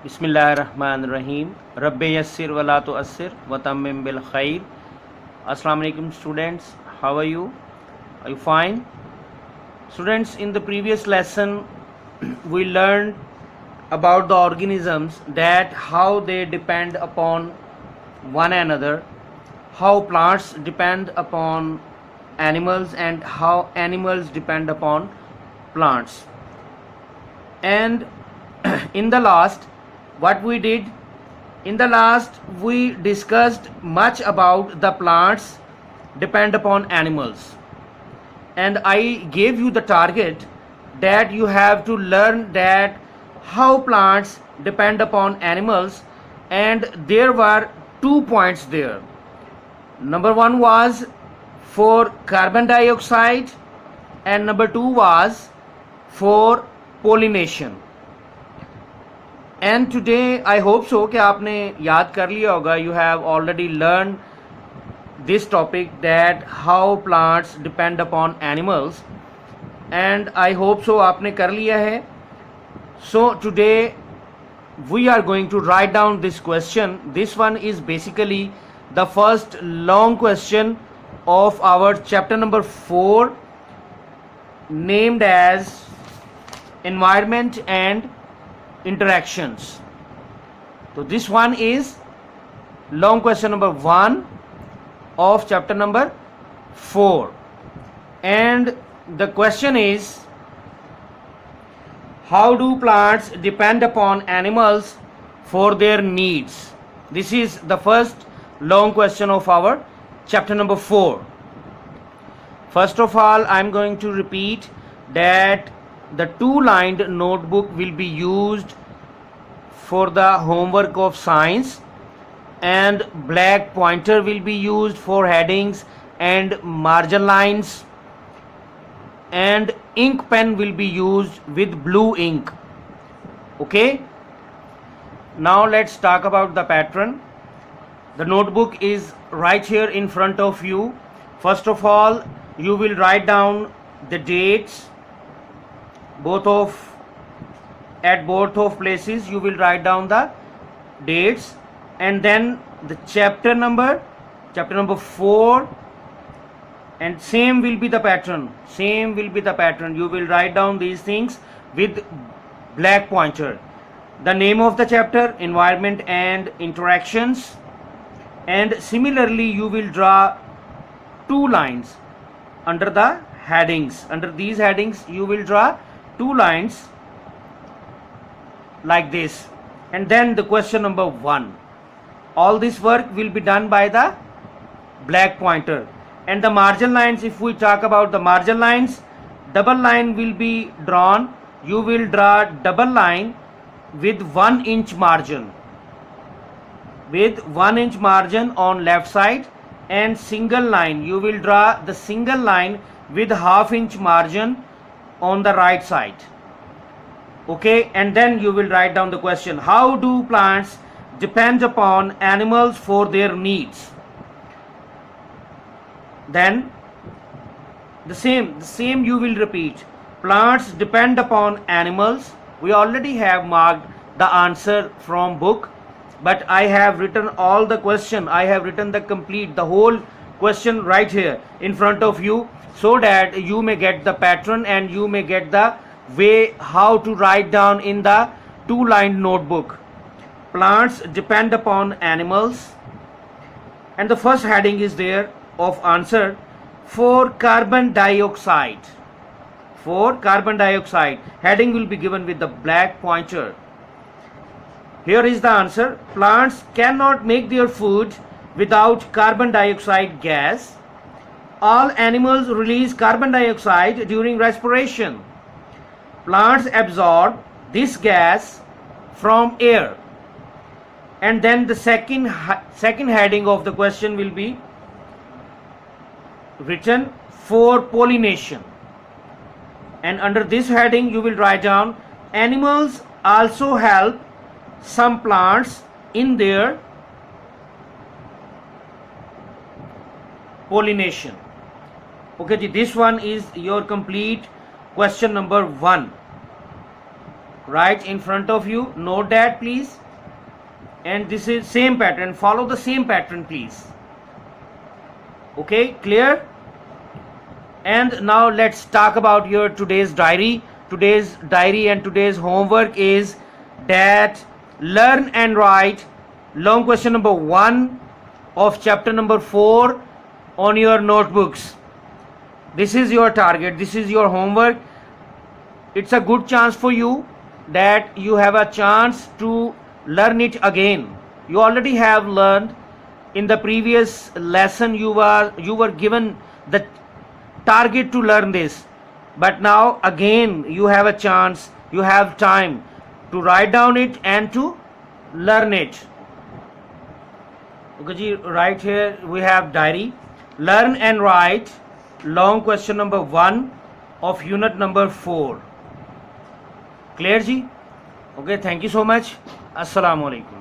बिस्मिल्लाहिर्रहमानिर्रहीम रब्बे यस्सिर वला तुअस्सिर व तम्मिम बिल खैर. Assalamu alaikum students, how are you? Are you fine? Students, in the previous lesson we learned about the organisms, that how they depend upon one another, how plants depend upon animals and how animals depend upon plants. And in the last, what we did, in the last we discussed much about the plants depend upon animals, and I gave you the target that you have to learn that how plants depend upon animals, and there were 2 points there. Number one was for carbon dioxide and number two was for pollination. And today I hope so कि आपने याद कर लिया होगा, you have already learned this topic, that how plants depend upon animals, and I hope so आपने कर लिया है. So today we are going to write down this question. This one is basically the first long question of our chapter number 4, named as environment and interactions. So this one is long question number 1 of chapter number 4, and the question is, how do plants depend upon animals for their needs? This is the first long question of our chapter number 4. First of all, I am going to repeat that the 2-lined notebook will be used for the homework of science, and black pointer will be used for headings and margin lines, and ink pen will be used with blue ink. Okay, now let's talk about the pattern. The notebook is right here in front of you. First of all, you will write down the dates. At both of places you will write down the dates, and then the chapter number 4, and same will be the pattern. You will write down these things with black pointer. The name of the chapter, environment and interactions, and similarly you will draw 2 lines under the headings. Under these headings you will draw 2 lines like this, and then the question number 1. All this work will be done by the black pointer. And the margin lines, if we talk about the margin lines, double line will be drawn. You will draw double line with 1 inch margin, on left side, and single line you will draw the single line with ½ inch margin on the right side. Okay, and then you will write down the question, how do plants depend upon animals for their needs? Then the same you will repeat. Plants depend upon animals. We already have marked the answer from book, but I have written all the question. I have written the whole question right here in front of you, so that you may get the pattern and you may get the way how to write down in the 2-lined notebook. Plants depend upon animals, and the first heading is there of answer for carbon dioxide. Heading will be given with the black pointer. Here is the answer. Plants cannot make their food without carbon dioxide gas. All animals release carbon dioxide during respiration. Plants absorb this gas from air. And then the second heading of the question will be written for pollination. And under this heading you will write down, animals also help some plants in their pollination. Okay, this one is your complete question number 1. right in front of you. Note that please. And this is same pattern, follow the same pattern please. Okay, clear? And now let's talk about your today's diary. Today's diary and today's homework is that learn and write long question number 1 of chapter number 4 on your notebooks. This is your target, this is your homework. It's a good chance for you that you have a chance to learn it again. You already have learned in the previous lesson. You were given the target to learn this, but now again you have a chance, you have time to write down it and to learn it. Okay ji, right here we have diary, learn and write long question number 1 of unit number 4. Clear ji? Okay, thank you so much. Assalamu alaikum.